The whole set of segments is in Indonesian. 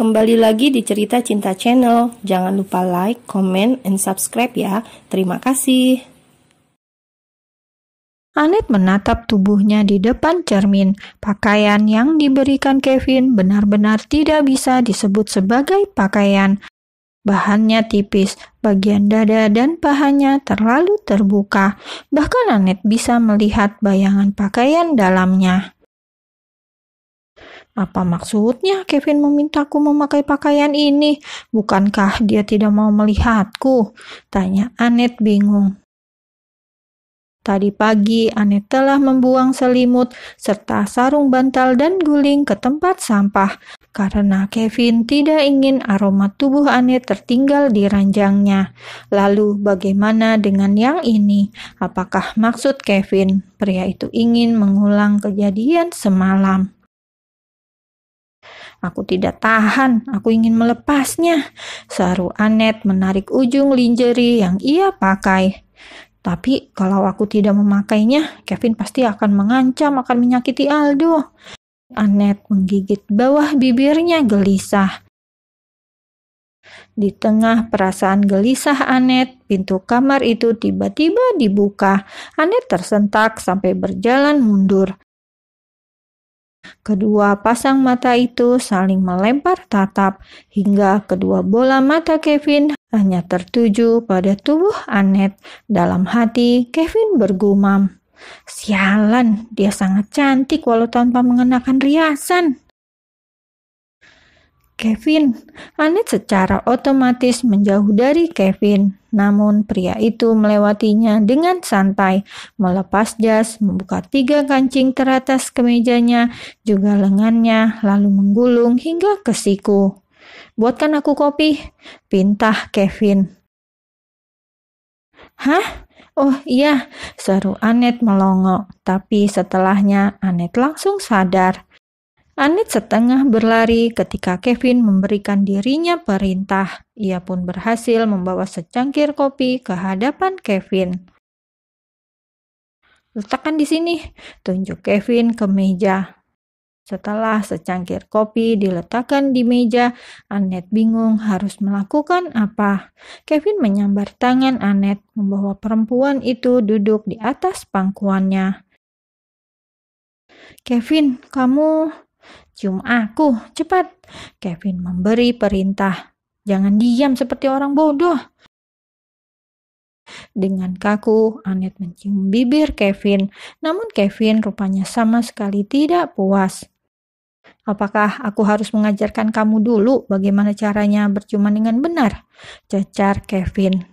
Kembali lagi di Cerita Cinta Channel. Jangan lupa like, comment, and subscribe ya. Terima kasih. Annette menatap tubuhnya di depan cermin. Pakaian yang diberikan Kevin benar-benar tidak bisa disebut sebagai pakaian. Bahannya tipis, bagian dada dan pahanya terlalu terbuka. Bahkan Annette bisa melihat bayangan pakaian dalamnya. Apa maksudnya Kevin memintaku memakai pakaian ini? Bukankah dia tidak mau melihatku? Tanya Annette bingung. Tadi pagi Annette telah membuang selimut serta sarung bantal dan guling ke tempat sampah karena Kevin tidak ingin aroma tubuh Annette tertinggal di ranjangnya. Lalu bagaimana dengan yang ini? Apakah maksud Kevin pria itu ingin mengulang kejadian semalam? Aku tidak tahan, aku ingin melepasnya, seru Annette menarik ujung lingerie yang ia pakai. Tapi kalau aku tidak memakainya, Kevin pasti akan mengancam akan menyakiti Aldo. Annette menggigit bawah bibirnya gelisah. Di tengah perasaan gelisah Annette, pintu kamar itu tiba-tiba dibuka. Annette tersentak sampai berjalan mundur. Kedua pasang mata itu saling melempar tatap hingga kedua bola mata Kevin hanya tertuju pada tubuh Annette. Dalam hati, Kevin bergumam, "Sialan, dia sangat cantik walau tanpa mengenakan riasan." Kevin, Annette secara otomatis menjauh dari Kevin. Namun pria itu melewatinya dengan santai, melepas jas, membuka 3 kancing teratas kemejanya, juga lengannya, lalu menggulung hingga ke siku. "Buatkan aku kopi," pintah Kevin. "Hah? Oh iya," seru Annette melongo. Tapi setelahnya Annette langsung sadar. Annette setengah berlari ketika Kevin memberikan dirinya perintah. Ia pun berhasil membawa secangkir kopi ke hadapan Kevin. "Letakkan di sini," tunjuk Kevin ke meja. Setelah secangkir kopi diletakkan di meja, Annette bingung harus melakukan apa. Kevin menyambar tangan Annette, membawa perempuan itu duduk di atas pangkuannya. "Kevin, kamu cium aku, cepat," Kevin memberi perintah. "Jangan diam seperti orang bodoh." Dengan kaku, Annette mencium bibir Kevin, namun Kevin rupanya sama sekali tidak puas. "Apakah aku harus mengajarkan kamu dulu bagaimana caranya berciuman dengan benar?" cecar Kevin.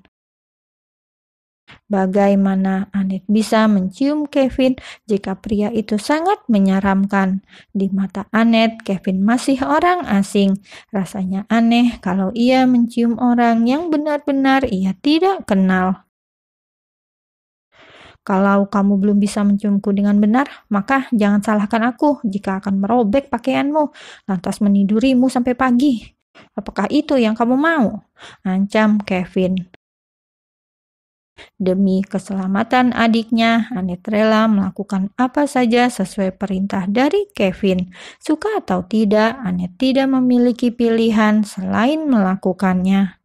Bagaimana Annette bisa mencium Kevin jika pria itu sangat menyeramkan? Di mata Annette, Kevin masih orang asing. Rasanya aneh kalau ia mencium orang yang benar-benar ia tidak kenal. "Kalau kamu belum bisa menciumku dengan benar, maka jangan salahkan aku jika akan merobek pakaianmu, lantas menidurimu sampai pagi. Apakah itu yang kamu mau?" ancam Kevin. Demi keselamatan adiknya, Annette rela melakukan apa saja sesuai perintah dari Kevin. Suka atau tidak, Annette tidak memiliki pilihan selain melakukannya.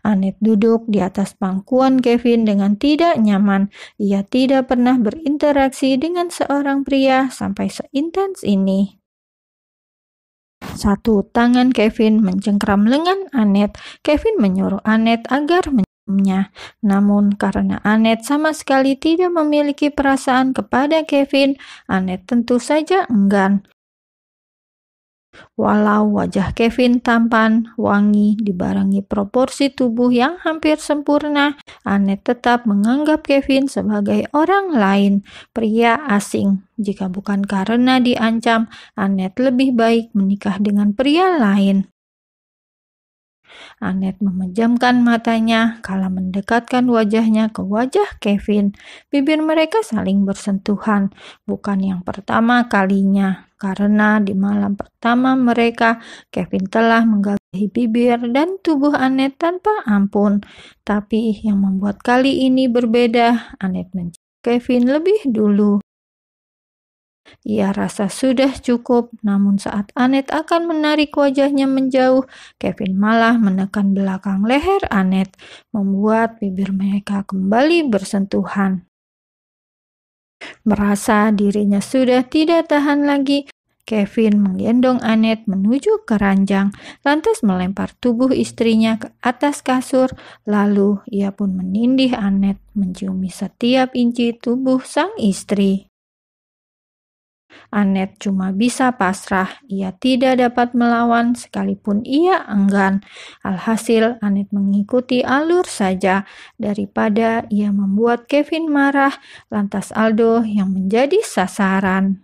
Annette duduk di atas pangkuan Kevin dengan tidak nyaman. Ia tidak pernah berinteraksi dengan seorang pria sampai seintens ini. Satu tangan Kevin mencengkram lengan Annette. Kevin menyuruh Annette agar menciumnya. Namun karena Annette sama sekali tidak memiliki perasaan kepada Kevin, Annette tentu saja enggan. Walau wajah Kevin tampan, wangi, dibarengi proporsi tubuh yang hampir sempurna, Annette tetap menganggap Kevin sebagai orang lain, pria asing. Jika bukan karena diancam, Annette lebih baik menikah dengan pria lain. Annette memejamkan matanya kala mendekatkan wajahnya ke wajah Kevin. Bibir mereka saling bersentuhan, bukan yang pertama kalinya. Karena di malam pertama mereka, Kevin telah menggagahi bibir dan tubuh Annette tanpa ampun. Tapi yang membuat kali ini berbeda, Annette mencium Kevin lebih dulu. Ia rasa sudah cukup, namun saat Annette akan menarik wajahnya menjauh, Kevin malah menekan belakang leher Annette, membuat bibir mereka kembali bersentuhan. Merasa dirinya sudah tidak tahan lagi, Kevin menggendong Annette menuju ke ranjang, lantas melempar tubuh istrinya ke atas kasur, lalu ia pun menindih Annette, menciumi setiap inci tubuh sang istri. Annette cuma bisa pasrah, ia tidak dapat melawan sekalipun ia enggan. Alhasil Annette mengikuti alur saja, daripada ia membuat Kevin marah, lantas Aldo yang menjadi sasaran.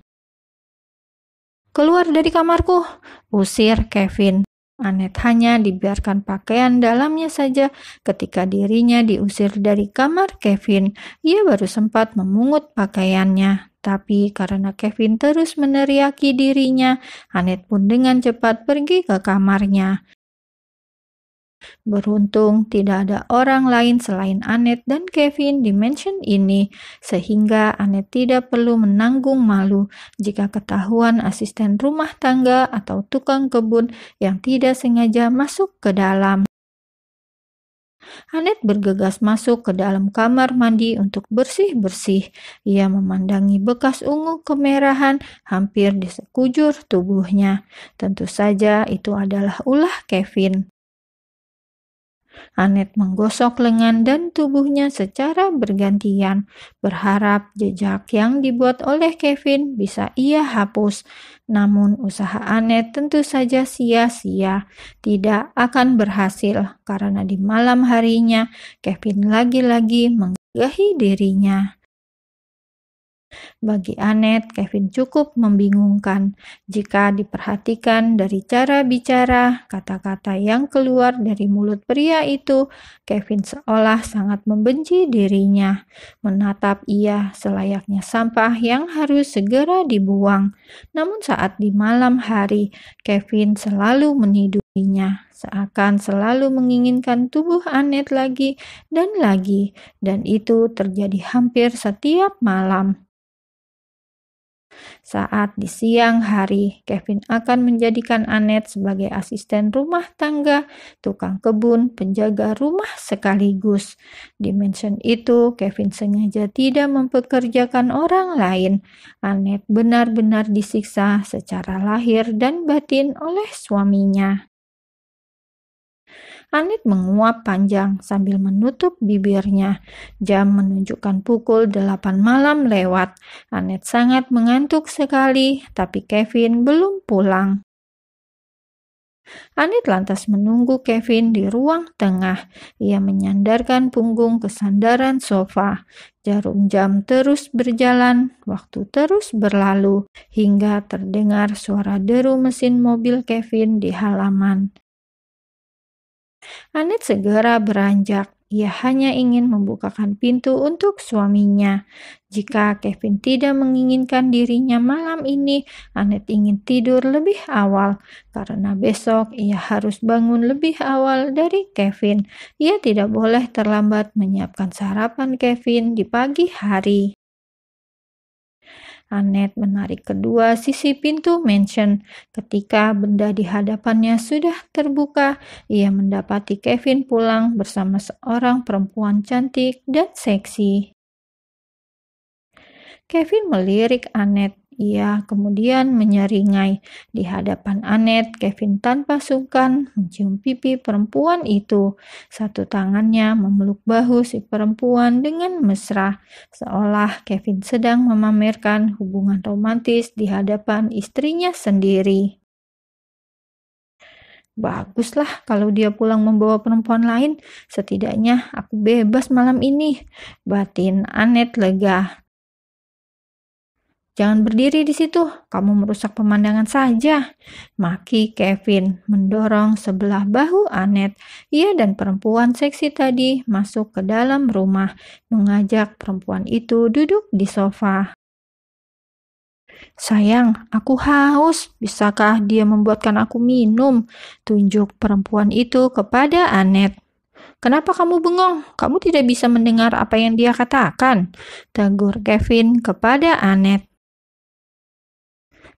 "Keluar dari kamarku," usir Kevin. Annette hanya dibiarkan pakaian dalamnya saja. Ketika dirinya diusir dari kamar Kevin, ia baru sempat memungut pakaiannya. Tapi karena Kevin terus meneriaki dirinya, Annette pun dengan cepat pergi ke kamarnya. Beruntung tidak ada orang lain selain Annette dan Kevin di mansion ini, sehingga Annette tidak perlu menanggung malu jika ketahuan asisten rumah tangga atau tukang kebun yang tidak sengaja masuk ke dalam. Annette bergegas masuk ke dalam kamar mandi untuk bersih-bersih. Ia memandangi bekas ungu kemerahan hampir di sekujur tubuhnya. Tentu saja itu adalah ulah Kevin. Annette menggosok lengan dan tubuhnya secara bergantian, berharap jejak yang dibuat oleh Kevin bisa ia hapus. Namun usaha Annette tentu saja sia-sia, tidak akan berhasil karena di malam harinya Kevin lagi-lagi menggagahi dirinya. Bagi Annette, Kevin cukup membingungkan. Jika diperhatikan dari cara bicara, kata-kata yang keluar dari mulut pria itu, Kevin seolah sangat membenci dirinya, menatap ia selayaknya sampah yang harus segera dibuang. Namun saat di malam hari, Kevin selalu meniduinya, seakan selalu menginginkan tubuh Annette lagi, dan itu terjadi hampir setiap malam. Saat di siang hari, Kevin akan menjadikan Annette sebagai asisten rumah tangga, tukang kebun, penjaga rumah sekaligus. Di mansion itu, Kevin sengaja tidak mempekerjakan orang lain. Annette benar-benar disiksa secara lahir dan batin oleh suaminya. Annette menguap panjang sambil menutup bibirnya. Jam menunjukkan pukul 8 malam lewat. Annette sangat mengantuk sekali, tapi Kevin belum pulang. Annette lantas menunggu Kevin di ruang tengah. Ia menyandarkan punggung ke sandaran sofa. Jarum jam terus berjalan, waktu terus berlalu, hingga terdengar suara deru mesin mobil Kevin di halaman. Annette segera beranjak. Ia hanya ingin membukakan pintu untuk suaminya. Jika Kevin tidak menginginkan dirinya malam ini, Annette ingin tidur lebih awal. Karena besok ia harus bangun lebih awal dari Kevin. Ia tidak boleh terlambat menyiapkan sarapan Kevin di pagi hari. Annette menarik kedua sisi pintu mansion. Ketika benda di hadapannya sudah terbuka, ia mendapati Kevin pulang bersama seorang perempuan cantik dan seksi. Kevin melirik Annette. Ia kemudian menyeringai. Di hadapan Annette, Kevin tanpa sungkan mencium pipi perempuan itu. Satu tangannya memeluk bahu si perempuan dengan mesra, seolah Kevin sedang memamerkan hubungan romantis di hadapan istrinya sendiri. Baguslah kalau dia pulang membawa perempuan lain, setidaknya aku bebas malam ini, batin Annette lega. "Jangan berdiri di situ, kamu merusak pemandangan saja," maki Kevin, mendorong sebelah bahu Annette. Ia dan perempuan seksi tadi masuk ke dalam rumah, mengajak perempuan itu duduk di sofa. "Sayang, aku haus. Bisakah dia membuatkan aku minum?" tunjuk perempuan itu kepada Annette. "Kenapa kamu bengong? Kamu tidak bisa mendengar apa yang dia katakan?" tegur Kevin kepada Annette.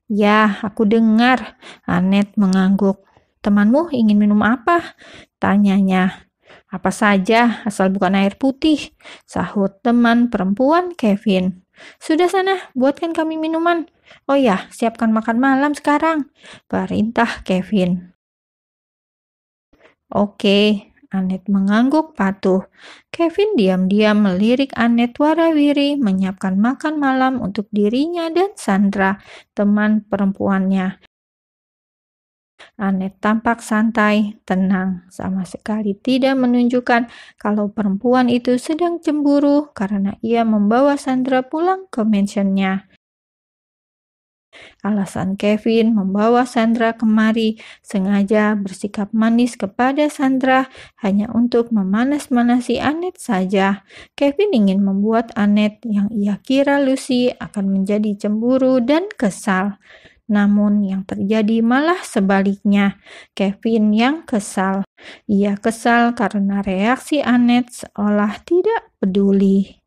Ya, aku dengar. Anet mengangguk. Temanmu ingin minum apa? Tanyanya. Apa saja, asal bukan air putih, sahut teman perempuan Kevin. Sudah sana, buatkan kami minuman. Oh ya, siapkan makan malam sekarang, perintah Kevin. Oke, Anet mengangguk patuh. Kevin diam-diam melirik Anet warawiri menyiapkan makan malam untuk dirinya dan Sandra, teman perempuannya. Anet tampak santai, tenang, sama sekali tidak menunjukkan kalau perempuan itu sedang cemburu karena ia membawa Sandra pulang ke mansionnya. Alasan Kevin membawa Sandra kemari sengaja bersikap manis kepada Sandra hanya untuk memanas-manasi Anet saja. Kevin ingin membuat Anet yang ia kira Lucy akan menjadi cemburu dan kesal. Namun yang terjadi malah sebaliknya, Kevin yang kesal. Ia kesal karena reaksi Anet seolah tidak peduli.